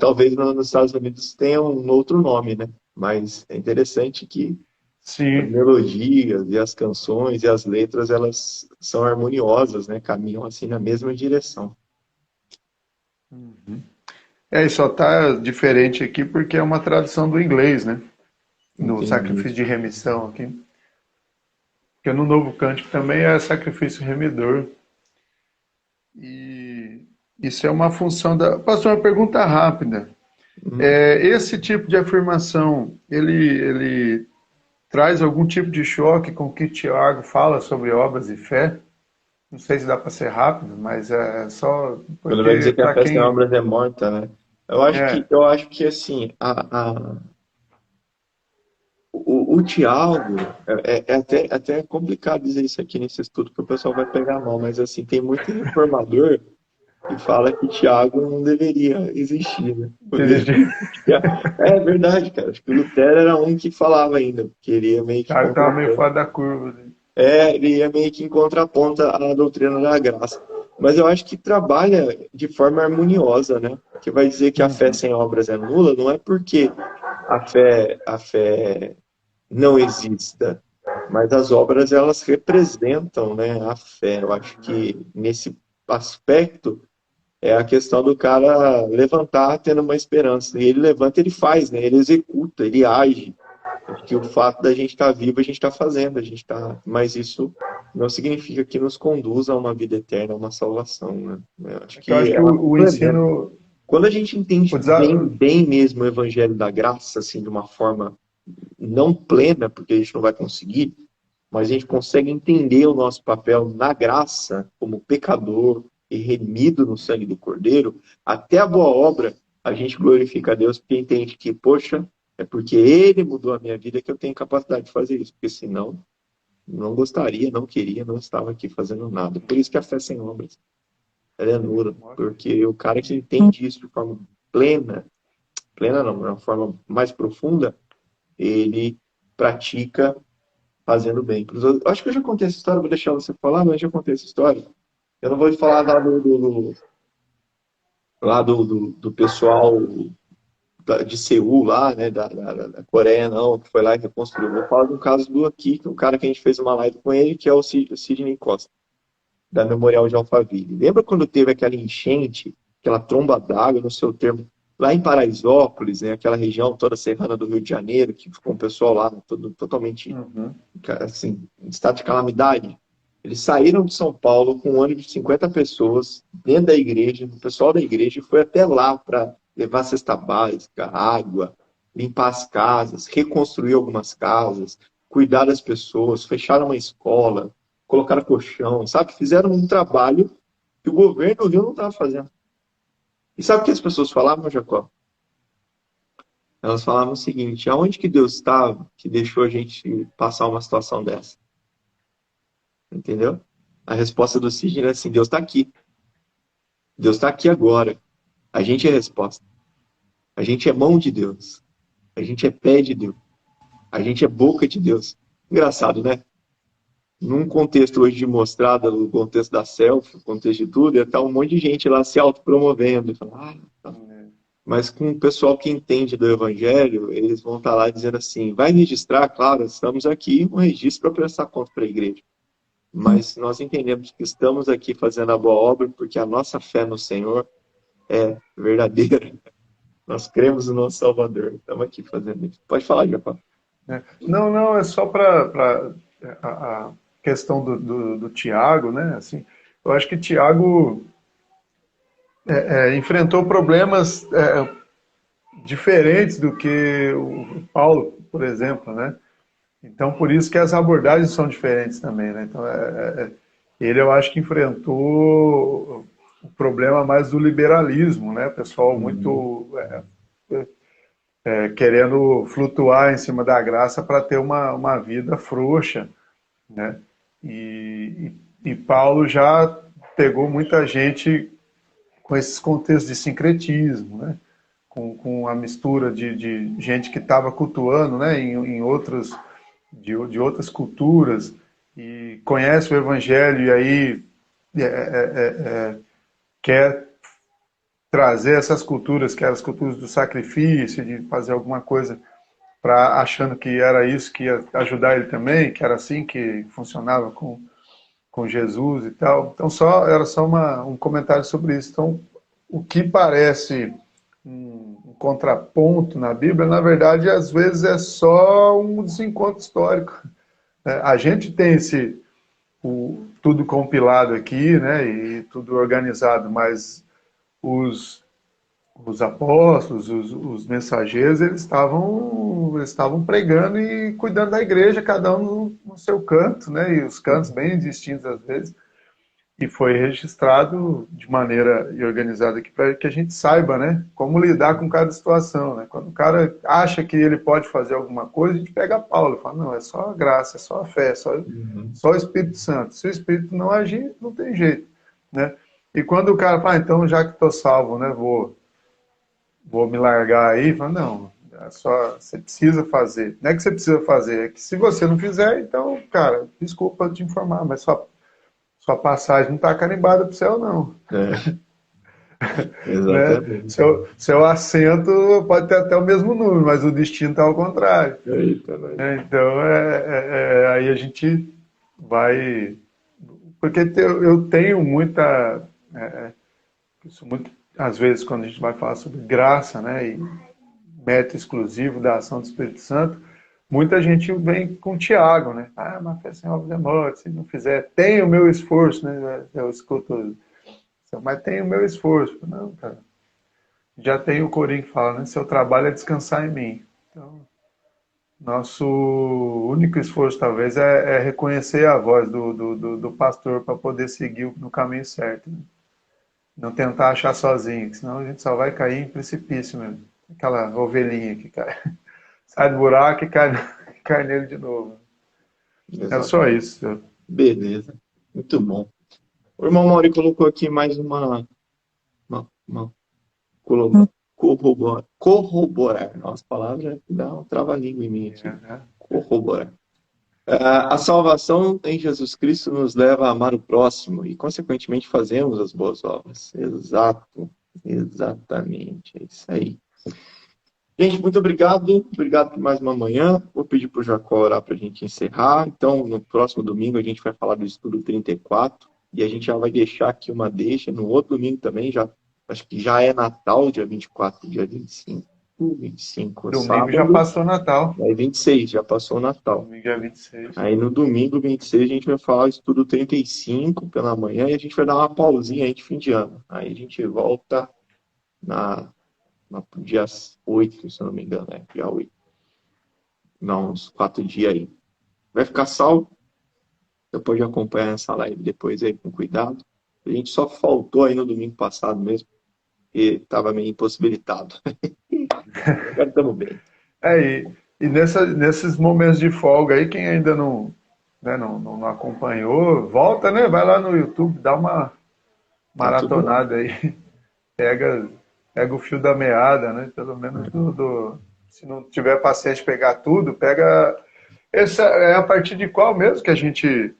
talvez nos Estados Unidos tenha um outro nome, né? Mas é interessante que as Sim. melodias e as canções e as letras, elas são harmoniosas, né? Caminham assim na mesma direção. E só tá diferente aqui porque é uma tradução do inglês, né? No Entendi. sacrifício de remissão aqui. Porque no Novo Cântico também é sacrifício remidor. E isso é uma função da. Pastor, uma pergunta rápida. Hum. Esse tipo de afirmação, ele traz algum tipo de choque com o que Tiago fala sobre obras e fé? Não sei se dá para ser rápido, mas é só Quando vai porque dizer que a para fé sem quem. obras é morta, né? É, Eu acho que assim, o Tiago, até complicado dizer isso aqui nesse estudo, que o pessoal vai pegar mal, mas assim, tem muito reformador que fala que Tiago não deveria existir, né? entendi. É verdade, cara. Acho que o Lutero era um que falava ainda, que ele ia meio que Tiago estava meio contrapor. fora da curva, assim. Ele ia meio que em contraponto à doutrina da graça. Mas eu acho que trabalha de forma harmoniosa, né? Que vai dizer que a fé Uhum. sem obras é nula, não é porque a fé não exista, mas as obras elas representam, né, a fé. Eu acho que nesse aspecto é a questão do cara levantar tendo uma esperança. E ele levanta, ele faz, né? Ele executa, ele age. Acho que o fato da gente estar vivo, a gente está fazendo, a gente está. Mas isso não significa que nos conduza a uma vida eterna, a uma salvação, né? Eu acho É que eu que acho que ela o complementa. ensino. Quando a gente entende O bem, desa... bem mesmo o evangelho da graça, assim, de uma forma não plena, porque a gente não vai conseguir, mas a gente consegue entender o nosso papel na graça, como pecador e remido no sangue do Cordeiro, até a boa obra, a gente glorifica a Deus porque entende que, poxa, é porque Ele mudou a minha vida que eu tenho capacidade de fazer isso, porque senão não gostaria, não queria, não estava aqui fazendo nada. Por isso que a fé sem obras, ela é nula, porque o cara que entende isso de forma plena, plena não, de uma forma mais profunda, ele pratica fazendo bem para os outros. Acho que eu já contei essa história, vou deixar você falar, mas eu já contei essa história. Eu não vou te falar lá do pessoal de Seul, lá, né, da Coreia, não, que foi lá e reconstruiu. Vou falar de um caso do aqui, que é um cara que a gente fez uma live com ele, que é o Sidney Costa, da Memorial de Alphaville. Lembra quando teve aquela enchente, aquela tromba d'água, no seu termo, lá em Paraisópolis, né, aquela região toda serrana do Rio de Janeiro, que ficou um pessoal lá todo, totalmente Uhum. assim, em estado de calamidade. Eles saíram de São Paulo com um ônibus de 50 pessoas dentro da igreja, o pessoal da igreja foi até lá para levar cesta básica, água, limpar as casas, reconstruir algumas casas, cuidar das pessoas, fecharam uma escola, colocaram colchão, sabe? Fizeram um trabalho que o governo do Rio não estava fazendo. E sabe o que as pessoas falavam, Jacó? Elas falavam o seguinte: aonde que Deus estava que deixou a gente passar uma situação dessa? Entendeu? A resposta do Sidney era assim: Deus está aqui. Deus está aqui agora. A gente é a resposta. A gente é mão de Deus. A gente é pé de Deus. A gente é boca de Deus. Engraçado, né? num contexto hoje de mostrada, no contexto da selfie, no contexto de tudo, ia estar um monte de gente lá se autopromovendo, e falar, tá. Mas com o pessoal que entende do Evangelho, eles vão estar lá dizendo assim, vai registrar, claro, estamos aqui, um registro para prestar conta para a igreja. Mas nós entendemos que estamos aqui fazendo a boa obra porque a nossa fé no Senhor é verdadeira. Nós cremos no nosso Salvador. Estamos aqui fazendo isso. Pode falar, Jacó. Não, não, é só para a questão do Tiago, né? Assim, eu acho que Tiago enfrentou problemas diferentes do que o Paulo, por exemplo, né? Então, por isso que as abordagens são diferentes também, né? Então, ele, eu acho que enfrentou o problema mais do liberalismo, né? O pessoal muito querendo flutuar em cima da graça para ter uma vida frouxa, né? E Paulo já pegou muita gente com esses contextos de sincretismo, né? Com a mistura de gente que estava cultuando, né? Em outras de outras culturas e conhece o Evangelho e aí quer trazer essas culturas, que eram as culturas do sacrifício, de fazer alguma coisa para achando que era isso que ia ajudar ele também, que era assim que funcionava com Jesus e tal. Então era só um comentário sobre isso. Então, o que parece um contraponto na Bíblia, na verdade, às vezes é só um desencontro histórico. A gente tem tudo compilado aqui, né, e tudo organizado, mas os apóstolos, os mensageiros, eles estavam pregando e cuidando da igreja, cada um no seu canto, né, e os cantos bem distintos às vezes. E foi registrado de maneira e organizada aqui para que a gente saiba, né, como lidar com cada situação, né? Quando o cara acha que ele pode fazer alguma coisa, a gente pega Paulo e fala, não, é só a graça, é só a fé, só o Espírito Santo. Se o Espírito não agir, não tem jeito, né? E quando o cara fala, então já que estou salvo, né, vou me largar aí, fala, não, é só, você precisa fazer. Não é que você precisa fazer, é que se você não fizer, então, cara, desculpa te informar, mas sua passagem não está carimbada para o céu, não. Exatamente. Né? Seu assento pode ter até o mesmo número, mas o destino está ao contrário. Eita, então, aí a gente vai... Porque eu tenho muita... às vezes, quando a gente vai falar sobre graça, né, e mérito exclusivo da ação do Espírito Santo, muita gente vem com Tiago, né? Ah, mas fé sem obras é morte, se não fizer, tem o meu esforço, né? Eu escuto, mas tem o meu esforço. Não, cara. Já tem o corinho que fala, né? Seu trabalho é descansar em mim. Então, nosso único esforço, talvez, é reconhecer a voz do pastor para poder seguir no caminho certo. Né? Não tentar achar sozinho, senão a gente só vai cair em precipício mesmo. Aquela ovelhinha que cai. Sai do buraco e cai nele de novo. Exatamente. É só isso. Beleza. Muito bom. O irmão Mauri colocou aqui mais uma corroborar. Nossa palavra dá um trava-língua em mim aqui. Corroborar. A salvação em Jesus Cristo nos leva a amar o próximo e, consequentemente, fazemos as boas obras. Exato. Exatamente. É isso aí. Gente, muito obrigado. Obrigado por mais uma manhã. Vou pedir para o Jacó orar para a gente encerrar. Então, no próximo domingo, a gente vai falar do estudo 34. E a gente já vai deixar aqui uma deixa. No outro domingo também, acho que já é Natal, dia 24, dia 25. 25, domingo sábado, já passou o Natal. Aí 26, já passou o Natal. Domingo é 26. Aí no domingo 26 a gente vai falar o estudo 35 pela manhã e a gente vai dar uma pausinha aí de fim de ano. Aí a gente volta dia 8, se eu não me engano, dia 8. Não, uns 4 dias aí. Vai ficar salvo. Você pode acompanhar essa live depois aí com cuidado. A gente só faltou aí no domingo passado mesmo, porque estava meio impossibilitado. Agora estamos bem. E nesses momentos de folga aí, quem ainda não acompanhou, volta, né? Vai lá no YouTube, dá uma maratonada aí. Pega o fio da meada, né? Pelo menos se não tiver paciência de pegar tudo, pega... Essa é a partir de qual mesmo que a gente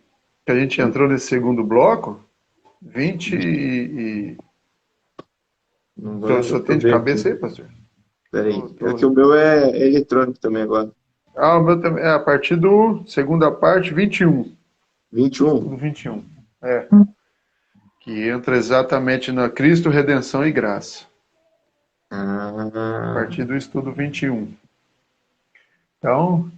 que a gente entrou nesse segundo bloco, 20 e... Não vou O lembrar, senhor deixa eu tem de ver cabeça aqui. aí, pastor? Peraí. É que o meu é eletrônico também agora. Ah, o meu também. É a partir do segunda parte, 21. 21? Tudo 21. É. Que entra exatamente na Cristo, redenção e graça. A Ah, partir do estudo 21. Então,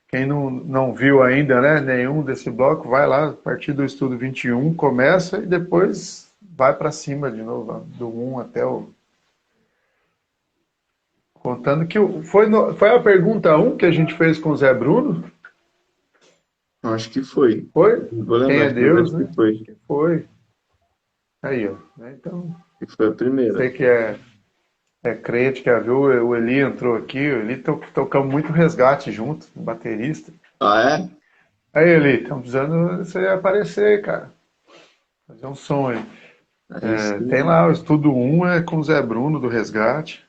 quem não viu ainda, né, nenhum desse bloco, vai lá, a partir do estudo 21, começa e depois vai para cima de novo, do 1 até o. Contando que foi a pergunta 1 que a gente fez com o Zé Bruno? acho que foi. Foi? Não vou Quem lembrar, é mas Deus, acho que né? foi. Que foi. Aí, ó. Né? Então, Que foi a primeira. você que é crente, quer ver? O Eli entrou aqui, o Eli tocamos muito resgate junto, baterista. Ah, é? Aí, Eli, estamos precisando de você aparecer, cara. Fazer um som aí. Aí Tem sim. lá, o estudo 1 é com o Zé Bruno do Resgate.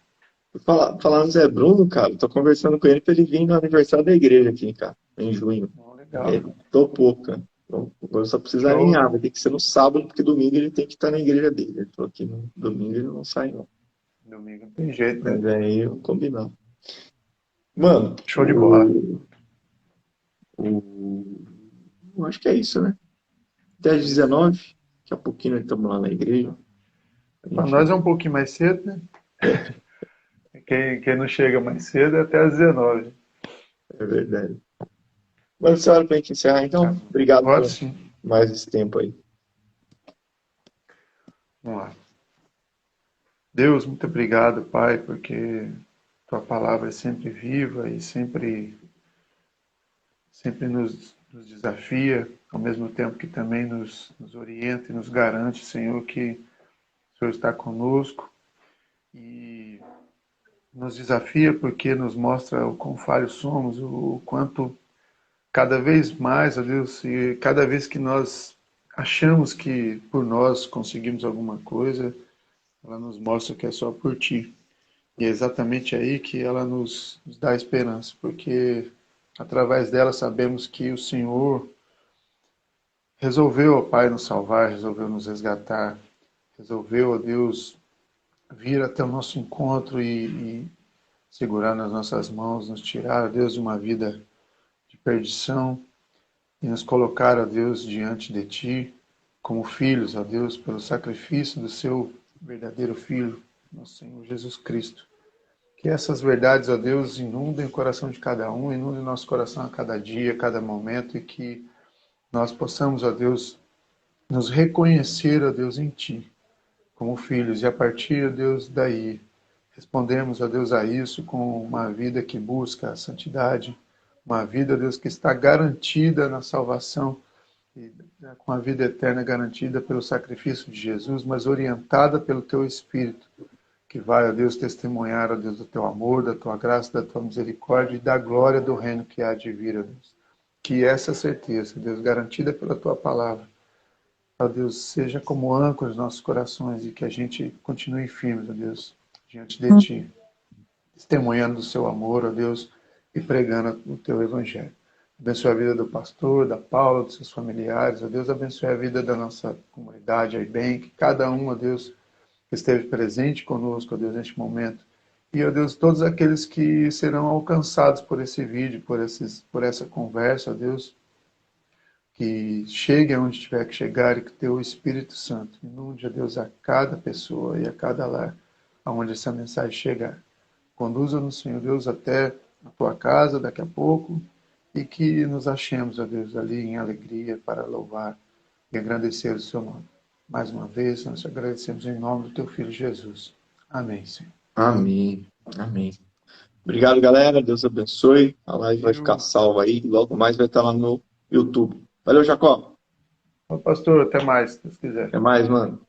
Falar no Zé Bruno, cara, tô conversando com ele pra ele vir no aniversário da igreja aqui, cara, em junho. Oh, legal. Ele topou, cara. Então, agora só precisa Show. alinhar, vai ter que ser no sábado, porque domingo ele tem que estar na igreja dele. Ele falou que no domingo ele não sai, não. Domingo não tem jeito, Mas né? aí eu combinar. Mano, Show de bola. eu acho que é isso, né? Até às 19, daqui a pouquinho nós estamos lá na igreja. A Para gente... nós é um pouquinho mais cedo, né? Quem não chega mais cedo é até às 19. É verdade. Mano, você hora pra gente encerrar, então? Tá. Obrigado Pode por sim. mais esse tempo aí. Vamos lá. Deus, muito obrigado, Pai, porque tua palavra é sempre viva e sempre nos desafia, ao mesmo tempo que também nos orienta e nos garante, Senhor, que o Senhor está conosco e nos desafia porque nos mostra o quão falhos somos, o quanto cada vez mais, ó Deus, e cada vez que nós achamos que por nós conseguimos alguma coisa, ela nos mostra que é só por Ti. E é exatamente aí que ela nos dá esperança, porque através dela sabemos que o Senhor resolveu, ó Pai, nos salvar, resolveu nos resgatar, resolveu, ó Deus, vir até o nosso encontro e segurar nas nossas mãos, nos tirar, ó Deus, de uma vida de perdição e nos colocar, ó Deus, diante de Ti, como filhos, ó Deus, pelo sacrifício do Seu verdadeiro Filho, nosso Senhor Jesus Cristo. Que essas verdades, ó Deus, inundem o coração de cada um, inundem nosso coração a cada dia, a cada momento, e que nós possamos, ó Deus, nos reconhecer, ó Deus, em Ti, como filhos, e a partir, ó Deus, daí, respondermos, ó Deus, a isso com uma vida que busca a santidade, uma vida, ó Deus, que está garantida na salvação, e com a vida eterna garantida pelo sacrifício de Jesus, mas orientada pelo Teu Espírito, que vai, ó Deus, testemunhar, ó Deus, do Teu amor, da Tua graça, da Tua misericórdia e da glória do reino que há de vir, ó Deus. Que essa certeza, Deus, garantida pela Tua palavra, ó Deus, seja como âncora nos nossos corações e que a gente continue firmes, ó Deus, diante de Ti, testemunhando do Seu amor, ó Deus, e pregando o Teu Evangelho. Abençoe a vida do pastor, da Paula, dos seus familiares, ó Deus, abençoe a vida da nossa comunidade aí bem, que cada um, ó Deus, que esteve presente conosco, ó Deus, neste momento. E, ó Deus, todos aqueles que serão alcançados por esse vídeo, por essa conversa, ó Deus, que chegue aonde tiver que chegar e que Teu Espírito Santo inunde, ó Deus, a cada pessoa e a cada lar, aonde essa mensagem chegar. Conduza-nos, Senhor Deus, até a Tua casa daqui a pouco e que nos achemos, ó Deus, ali em alegria para louvar e agradecer o Seu nome. Mais uma vez, nós te agradecemos em nome do Teu Filho Jesus. Amém, Senhor. Amém. Amém. Obrigado, galera. Deus abençoe. A live vai ficar salva aí. Logo mais vai estar lá no YouTube. Valeu, Jacó. Ô, pastor, até mais, se Deus quiser. Até mais, mano.